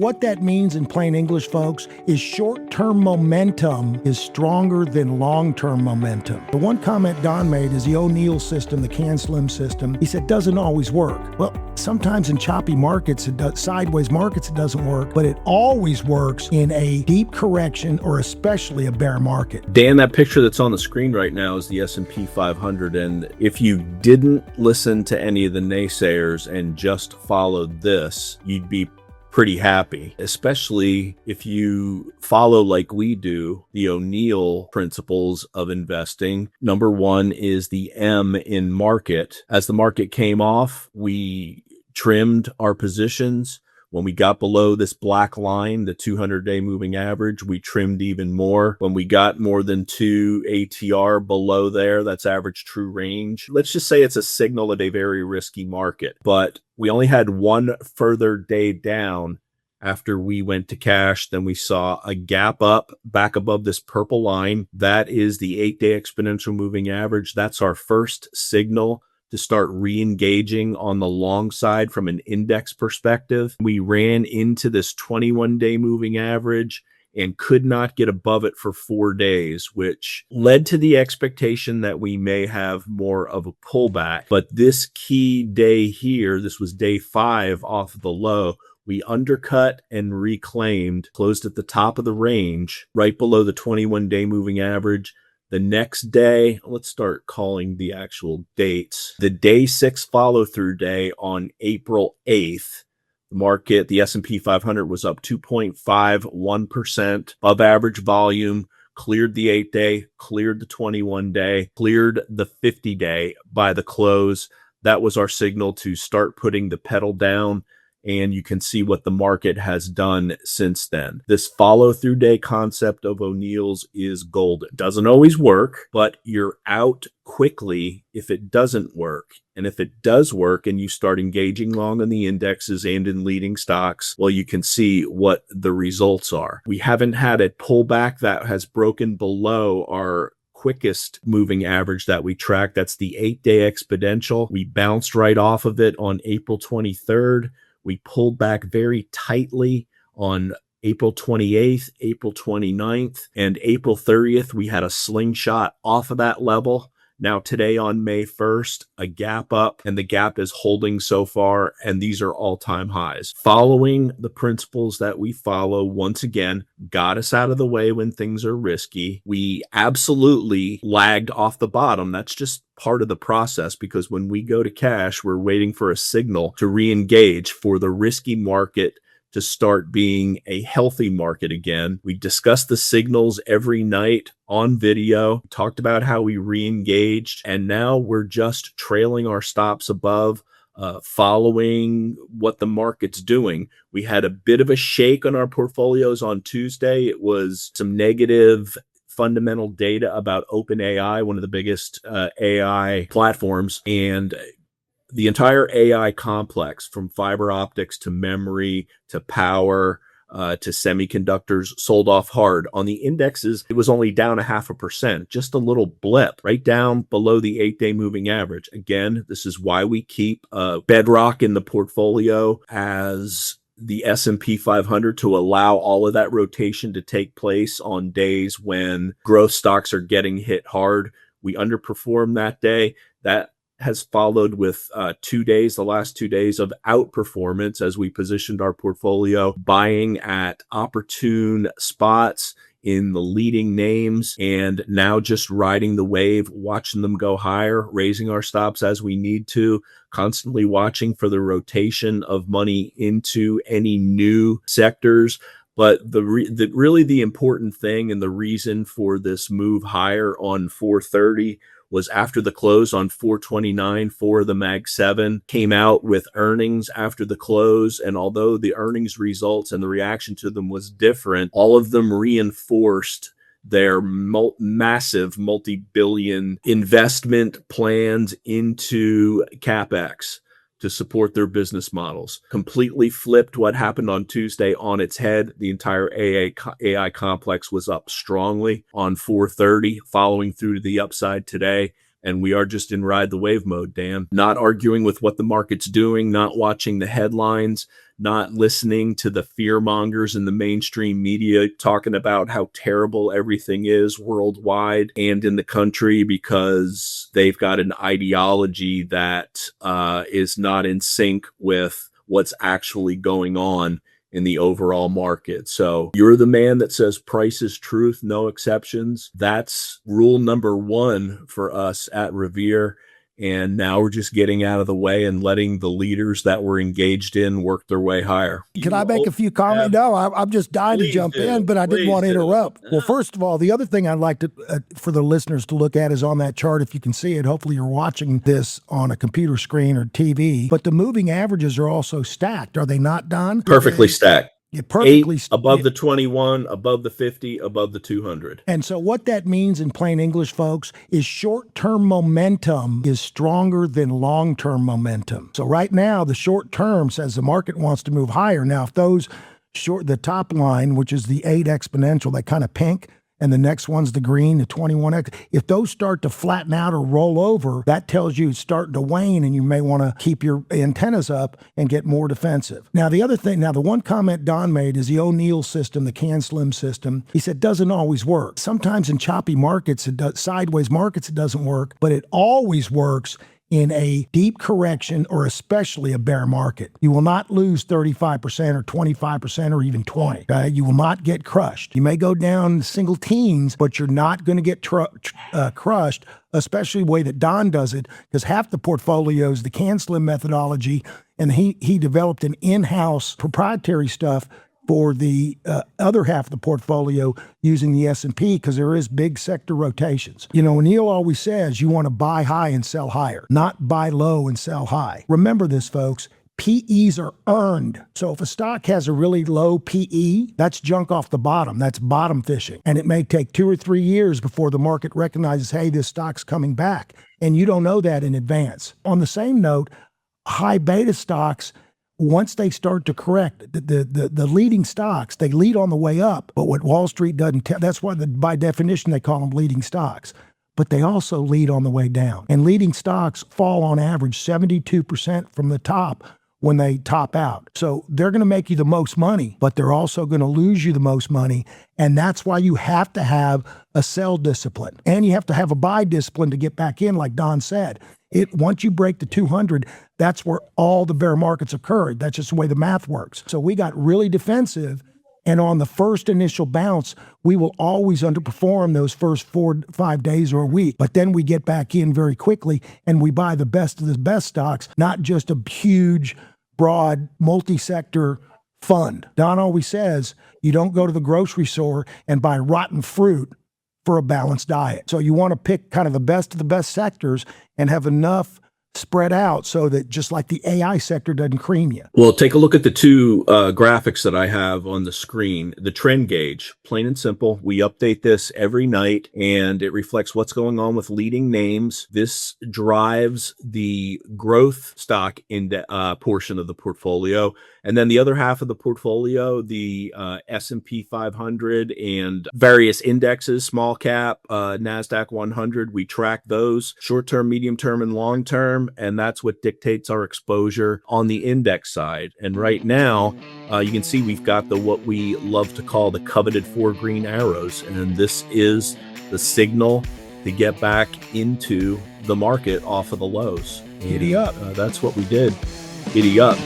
What that means in plain English, folks, is short-term momentum is stronger than long-term momentum. The one comment Don made is the O'Neill system, the CANSLIM system. He said doesn't always work. Well, sometimes in choppy markets, sideways markets, it doesn't work, but it always works in a deep correction or especially a bear market. Dan, that picture that's on the screen right now is the S&P 500. And if you didn't listen to any of the naysayers and just followed this, you'd be pretty happy, especially if you follow, like we do, the O'Neill principles of investing. Number one is the M in market. As the market came off, we trimmed our positions. When we got below this black line, the 200-day moving average, we trimmed even more. When we got more than 2 ATR below there, that's average true range. Let's just say it's a signal at a very risky market. But we only had one further day down after we went to cash. Then we saw a gap up back above this purple line. That is the 8-day exponential moving average. That's our first signal to start re-engaging on the long side from an index perspective. We ran into this 21-day moving average and could not get above it for 4 days, which led to the expectation that we may have more of a pullback. But this key day here, this was day 5 off of the low, we undercut and reclaimed, closed at the top of the range, right below the 21-day moving average. The next day, let's start calling the actual dates. The day 6 follow-through day on April 8th, the market, the S&P 500 was up 2.51% above average volume, cleared the 8-day, cleared the 21-day, cleared the 50-day by the close. That was our signal to start putting the pedal down. And you can see what the market has done since then. This follow-through day concept of O'Neill's is golden. Doesn't always work, but you're out quickly if it doesn't work. And if it does work and you start engaging long in the indexes and in leading stocks, well, you can see what the results are. We haven't had a pullback that has broken below our quickest moving average that we track. That's the 8-day exponential. We bounced right off of it on April 23rd. We pulled back very tightly on April 28th, April 29th, and April 30th. We had a slingshot off of that level. Now today on May 1st, a gap up, and the gap is holding so far, and these are all-time highs. Following the principles that we follow, once again, got us out of the way when things are risky. We absolutely lagged off the bottom. That's just part of the process, because when we go to cash, we're waiting for a signal to re-engage for the risky market to start being a healthy market again. We discussed the signals every night on video, talked about how we re-engaged, and now we're just trailing our stops above, following what the market's doing. We had a bit of a shake on our portfolios on Tuesday. It was some negative fundamental data about OpenAI, one of the biggest AI platforms, and the entire AI complex, from fiber optics to memory to power to semiconductors, sold off hard. On the indexes, it was only down 0.5%, just a little blip right down below the 8-day moving average. Again, this is why we keep bedrock in the portfolio as the S&P 500 to allow all of that rotation to take place on days when growth stocks are getting hit hard. We underperformed that day. That has followed with 2 days, the last 2 days of outperformance as we positioned our portfolio, buying at opportune spots in the leading names, and now just riding the wave, watching them go higher, raising our stops as we need to, constantly watching for the rotation of money into any new sectors. But really the important thing and the reason for this move higher on 430 was after the close on 429, 4 of the Mag 7 came out with earnings after the close. And although the earnings results and the reaction to them was different, all of them reinforced their massive multi-billion investment plans into CapEx to support their business models. Completely flipped what happened on Tuesday on its head. The entire AI complex was up strongly on 430, following through to the upside today. And we are just in ride the wave mode, Dan. Not arguing with what the market's doing, not watching the headlines, not listening to the fear mongers in the mainstream media talking about how terrible everything is worldwide and in the country because they've got an ideology that is not in sync with what's actually going on in the overall market. So you're the man that says price is truth, no exceptions. That's rule number one for us at Revere. And now we're just getting out of the way and letting the leaders that we're engaged in work their way higher. Can I make a few comments? No, I'm just dying to jump in, but I didn't want to interrupt. Well, first of all, the other thing I'd like to for the listeners to look at is on that chart, if you can see it. Hopefully you're watching this on a computer screen or TV. But the moving averages are also stacked. Are they not, Don? Perfectly stacked. Yeah, perfectly 8 above the 21, above the 50, above the 200. And so what that means in plain English, folks, is short-term momentum is stronger than long-term momentum. So right now, the short term says the market wants to move higher. Now, if those the top line, which is the 8 exponential, that kind of pink, and the next one's the green, the 21X. If those start to flatten out or roll over, that tells you it's starting to wane and you may want to keep your antennas up and get more defensive. Now, the other thing, the one comment Don made is the O'Neill system, the CANSLIM system. He said doesn't always work. Sometimes in choppy markets, sideways markets, it doesn't work, but it always works in a deep correction or especially a bear market. You will not lose 35% or 25% or even 20. Okay? You will not get crushed. You may go down single teens, but you're not going to get crushed, especially the way that Don does it, because half the portfolios, the CANSLIM methodology, and he developed an in-house proprietary stuff for the other half of the portfolio using the S&P because there is big sector rotations. You know, Neil always says you want to buy high and sell higher, not buy low and sell high. Remember this, folks. PEs are earned. So if a stock has a really low PE, that's junk off the bottom. That's bottom fishing. And it may take 2 or 3 years before the market recognizes, hey, this stock's coming back. And you don't know that in advance. On the same note, high beta stocks, once they start to correct, the leading stocks, they lead on the way up. But what Wall Street doesn't tell, that's why by definition they call them leading stocks. But they also lead on the way down. And leading stocks fall on average 72% from the top when they top out. So they're going to make you the most money, but they're also going to lose you the most money. And that's why you have to have a sell discipline. And you have to have a buy discipline to get back in, like Don said. Once you break the 200, that's where all the bear markets occurred. That's just the way the math works. So we got really defensive. And on the first initial bounce, we will always underperform those first 4 to 5 days or a week. But then we get back in very quickly and we buy the best of the best stocks, not just a huge, broad, multi-sector fund. Don always says you don't go to the grocery store and buy rotten fruit for a balanced diet. So you want to pick kind of the best of the best sectors and have enough spread out so that just like the AI sector doesn't cream you. Well, take a look at the two graphics that I have on the screen. The trend gauge, plain and simple. We update this every night and it reflects what's going on with leading names. This drives the growth stock in portion of the portfolio. And then the other half of the portfolio, the S&P 500 and various indexes, small cap, NASDAQ 100, we track those short-term, medium-term, and long-term. And that's what dictates our exposure on the index side. And right now, you can see we've got what we love to call the coveted 4 green arrows. And this is the signal to get back into the market off of the lows. Giddy up. That's what we did. Giddy up.